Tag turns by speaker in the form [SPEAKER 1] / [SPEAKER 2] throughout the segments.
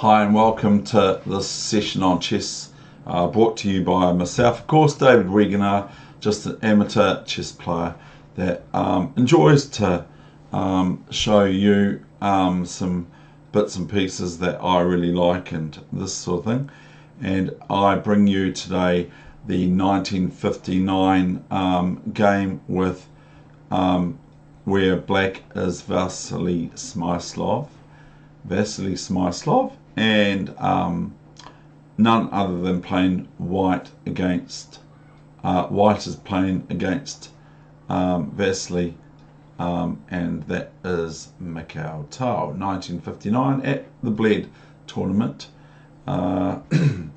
[SPEAKER 1] Hi and welcome to this session on chess, brought to you by myself, of course, David Wegener, just an amateur chess player that enjoys to show you some bits and pieces that I really like and this sort of thing. And I bring you today the 1959 game with where black is Vassily Smyslov, and none other than playing white against white is playing against Vassily, and that is Mikhail Tal, 1959 at the Bled Tournament. And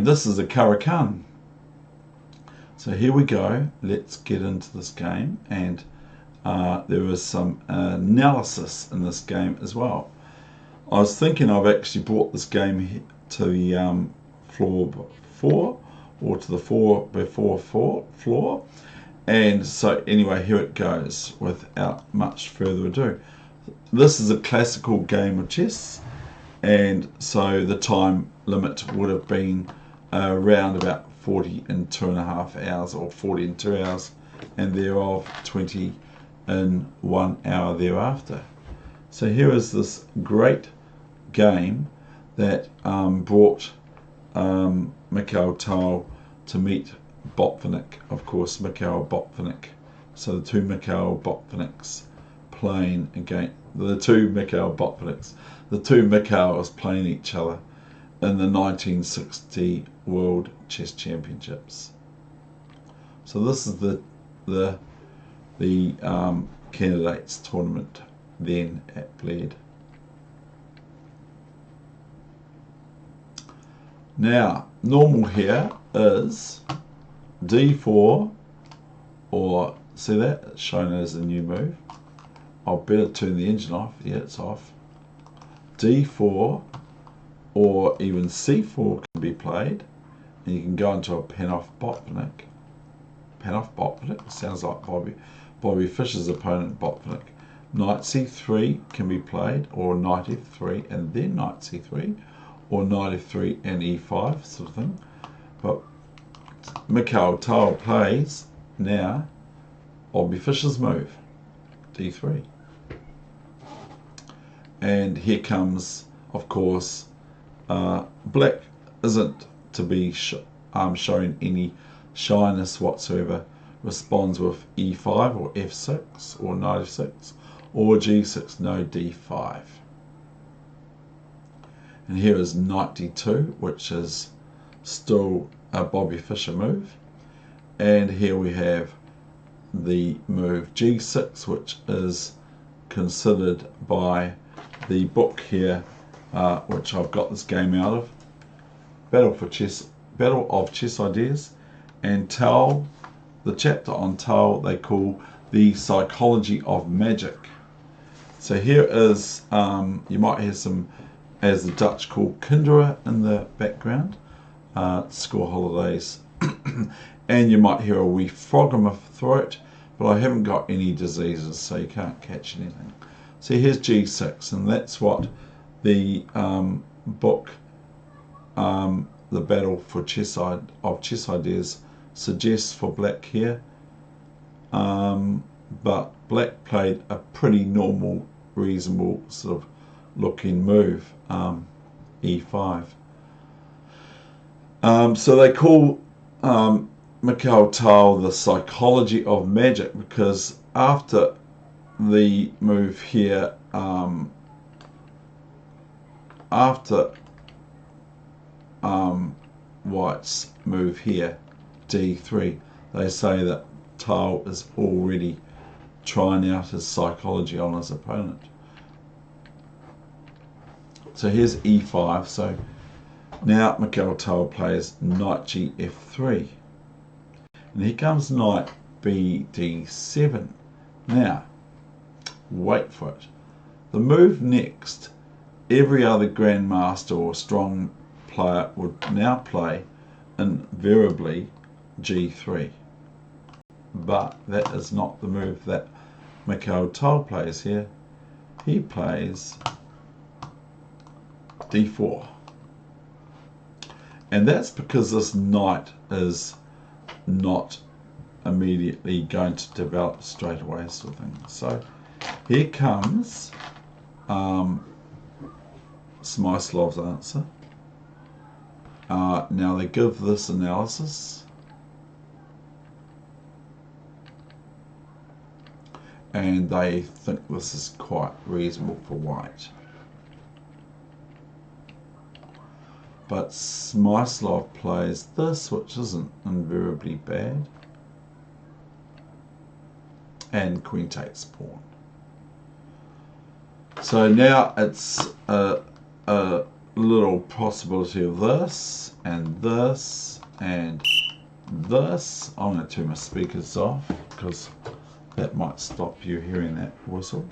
[SPEAKER 1] this is a Caracan. So here we go. Let's get into this game, and there is some analysis in this game as well. I was thinking I've actually brought this game to the floor 4, or to the 4 before 4 floor. And so anyway, here it goes without much further ado. This is a classical game of chess, and so the time limit would have been around about 40 in 2.5 hours, or 40 in 2 hours, and thereof 20 in 1 hour thereafter. So here is this great game that brought Mikhail Tal to meet Botvinnik, of course, Mikhail Botvinnik. So the two Mikhail Botvinniks playing against the two Mikhails playing each other in the 1960 World Chess Championships. So this is the Candidates Tournament then at Bled. Now, normal here is d4, or see that? It's shown as a new move. I'll better turn the engine off. Yeah, it's off. d4, or even c4 can be played, and you can go into a Panoff Botvinnik. Panoff Botvinnik sounds like Bobby Fischer's opponent, Botvinnik. Knight c3 can be played, or knight f3 and then knight c3, or knight f3 and e5 sort of thing. But Mikhail Tal plays now Bobby Fischer's move, d3. And here comes, of course, black isn't to be showing any shyness whatsoever. Responds with e5 or f6 or knight f6 or g6, no d5. And here is knight d2, which is still a Bobby Fischer move. And here we have the move g6, which is considered by the book here, which I've got this game out of, Battle of Chess Ideas, and Tal, the chapter on Tal, they call the Psychology of Magic. So here is, you might hear some, as the Dutch call, kinderen in the background, school holidays, and you might hear a wee frog in my throat, but I haven't got any diseases, so you can't catch anything. So here's g6, and that's what the book, the Battle of Chess Ideas, suggests for black here. But black played a pretty normal, reasonable sort of looking move, e5. So they call Mikhail Tal the Psychology of Magic, because after the move here, after white's move here, d3, they say that Tal is already trying out his psychology on his opponent. So here's e5. So now Mikhail Tal plays knight gf3, and here comes knight bd7. Now wait for it. The move next, every other grandmaster or strong player would now play invariably g3, but that is not the move that Mikhail Tal plays here. He plays d4. And that's because this knight is not immediately going to develop straight away, sort of thing. So here comes Smyslov's answer. Now they give this analysis, and they think this is quite reasonable for white. But Smyslov plays this, which isn't invariably bad, and queen takes pawn. So now it's a little possibility of this, and this, and this. I'm going to turn my speakers off, because that might stop you hearing that whistle.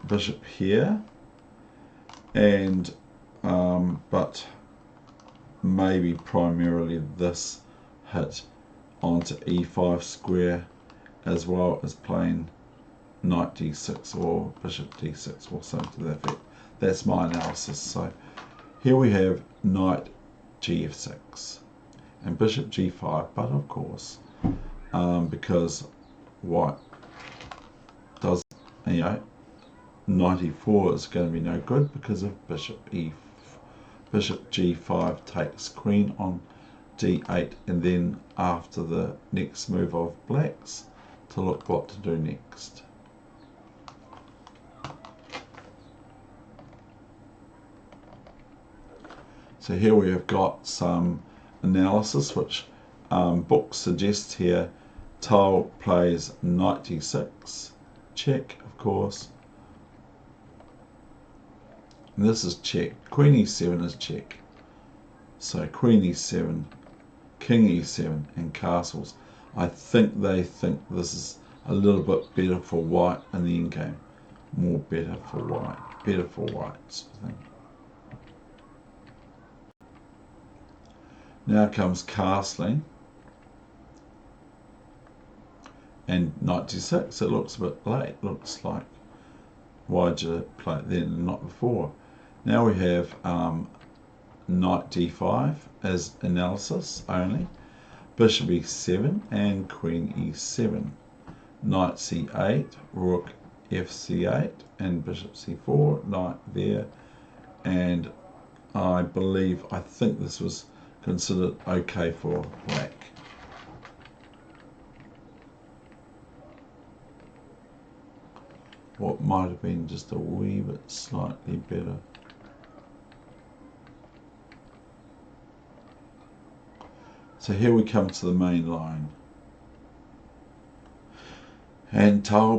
[SPEAKER 1] Bishop here, and but maybe primarily this hit onto e5 square, as well as playing knight d6 or bishop d6 or something to that effect. That's my analysis. So here we have knight gf6 and bishop g5, but of course, because white does, knight e4 is going to be no good because of bishop g5 takes queen on d8, and then after the next move of blacks to look what to do next. So here we have got some analysis which books suggest here. Tal plays knight d6, check of course, and this is check. Queen e7 is check. So queen e7, king e7 and castles. I think they think this is a little bit better for white in the endgame. More better for white sort of thing. Now comes castling and knight d6. It looks a bit late. Looks like why'd you play it then and not before? Now we have knight d5 as analysis only, bishop e7 and queen e7, knight c8, rook fc8 and bishop c4, knight there, and I think this was considered okay for black. What might have been just a wee bit slightly better. So here we come to the main line. And Tal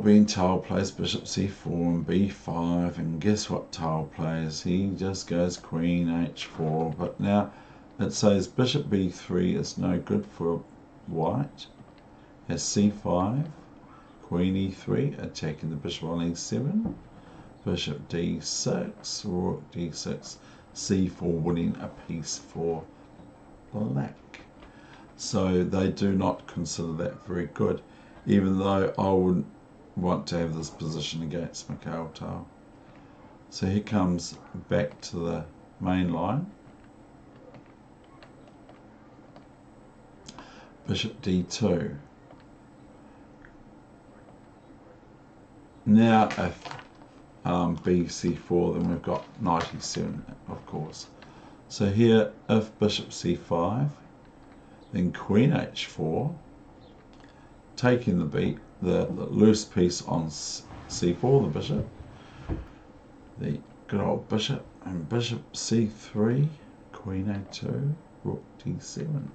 [SPEAKER 1] plays bishop c4 and b5, and guess what Tal plays? He just goes queen h4, but now it says bishop b3 is no good for white. Has c5, queen e3, attacking the bishop on e7, bishop d6, rook d6, c4 winning a piece for black. So they do not consider that very good, even though I wouldn't want to have this position against Mikhail Tal. So here comes back to the main line. Bishop d2. Now if bc4, then we've got knight e7, of course. So here, if bishop c5, then queen h4, taking the beat, the loose piece on c4, the bishop, the good old bishop, and bishop c3, queen a2, rook d7,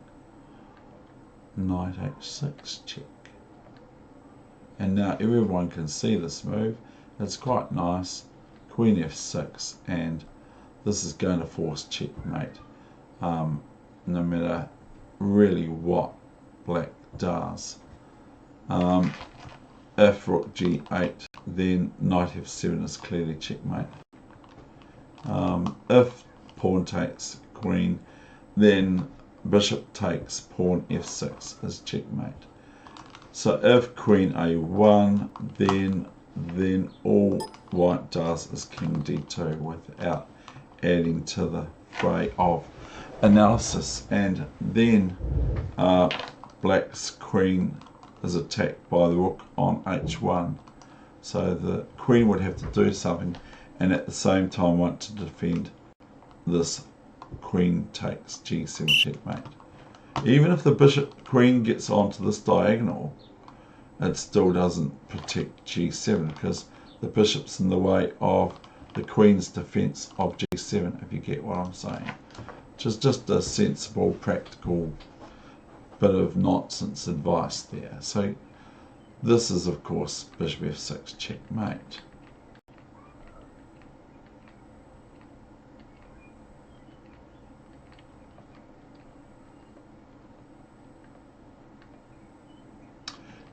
[SPEAKER 1] knight h6, check. And now everyone can see this move. It's quite nice. Queen f6, and this is going to force checkmate, no matter really what black does. If rook g8, then knight f7 is clearly checkmate. If pawn takes queen, then bishop takes pawn f6 is checkmate. So if queen a1, then all white does is king d2 without adding to the fray of analysis. And then black's queen is attacked by the rook on h1. So the queen would have to do something, and at the same time want to defend this queen takes g7 checkmate. Even if the bishop queen gets onto this diagonal, it still doesn't protect g7 because the bishop's in the way of the queen's defense of g7, if you get what I'm saying. Which is just a sensible, practical bit of nonsense advice there. So this is, of course, bishop f6 checkmate.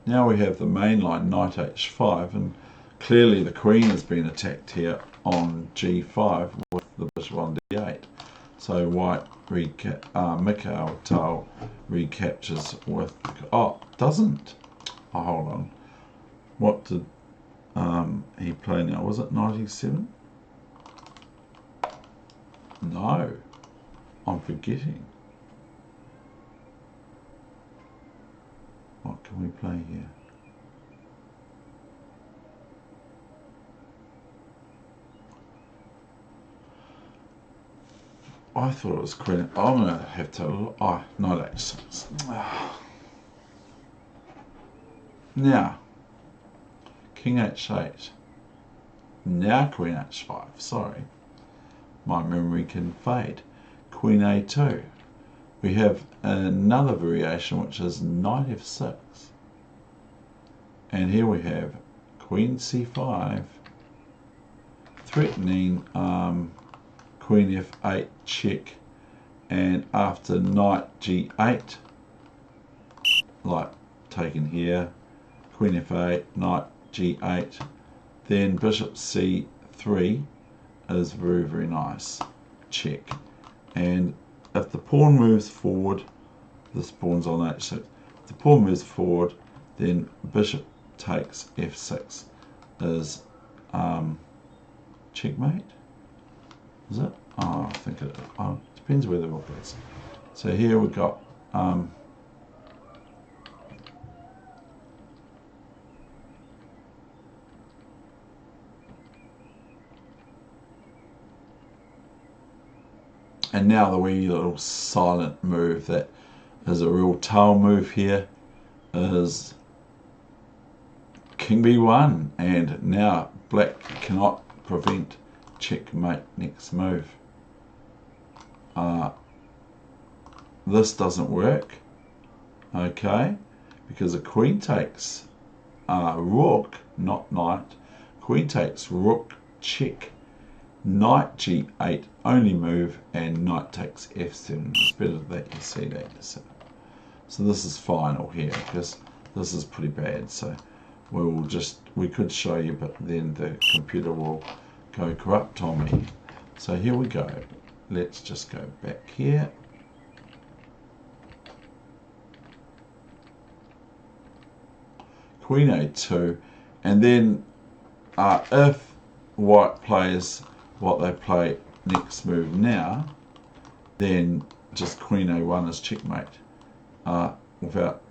[SPEAKER 1] Now we have the main line, knight h5, and clearly the queen has been attacked here on g5 with the bishop on d8. So white Mikhail Tal recaptures with, doesn't. Oh, hold on. What did he play now? Was it knight e7? No, I'm forgetting. What can we play here? I thought it was queen. I'm going to have to look. Oh, knight h6. Now, king h8. Now queen h5. Sorry. My memory can fade. Queen a2. We have another variation, which is knight f6. And here we have queen c5, threatening queen f8 check, and after knight g8, like taken here, queen f8, knight g8, then bishop c3 is very, very nice, check. And if the pawn moves forward, this pawn's on h6, if the pawn moves forward, then bishop takes f6 is checkmate. Is it? Oh, I think it depends where the rook is. So here we've got and now the wee little silent move that is a real tail move here is king b1, and now black cannot prevent checkmate next move. This doesn't work, okay, because a queen takes rook, not knight. Queen takes rook, check. Knight g8 only move, and knight takes f7. It's better that you see that yourself. So this is final here because this is pretty bad. So we could show you, but then the computer will go corrupt on me. So here we go. Let's just go back here. Queen a2, and then if white plays what they play next move now, then just queen a1 is checkmate without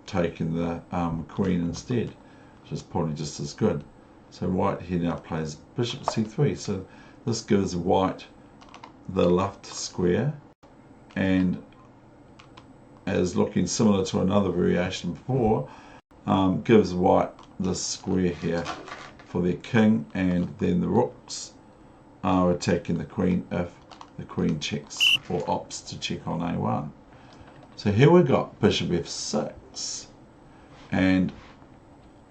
[SPEAKER 1] taking the queen instead, which is probably just as good. So white here now plays bishop c3. So this gives white the left square, and as looking similar to another variation before, gives white this square here for their king, and then the rooks are attacking the queen if the queen checks or opts to check on a1. So here we got bishop f6, and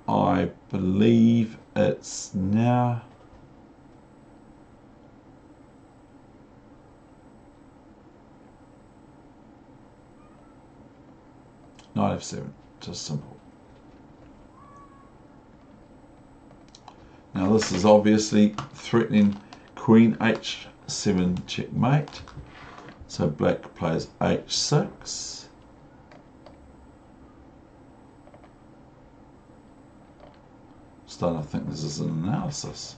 [SPEAKER 1] I believe it's now knight f7, just simple. Now this is obviously threatening queen h7 checkmate. So black plays h6. Starting to think this is an analysis.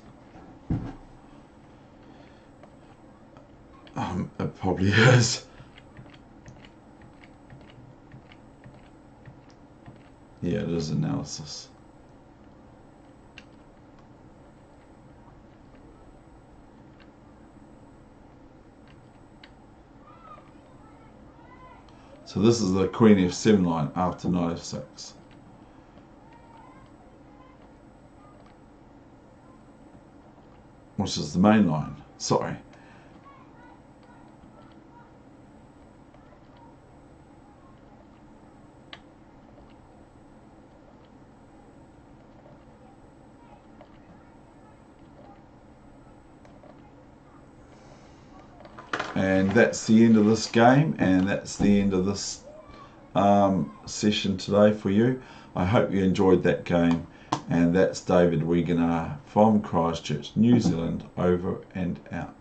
[SPEAKER 1] It probably is. Yeah, it is analysis. So this is the Queen F7 line after knight F6. Which is the main line. Sorry. And that's the end of this game, and that's the end of this session today for you. I hope you enjoyed that game, and that's David Wegener from Christchurch, New Zealand, over and out.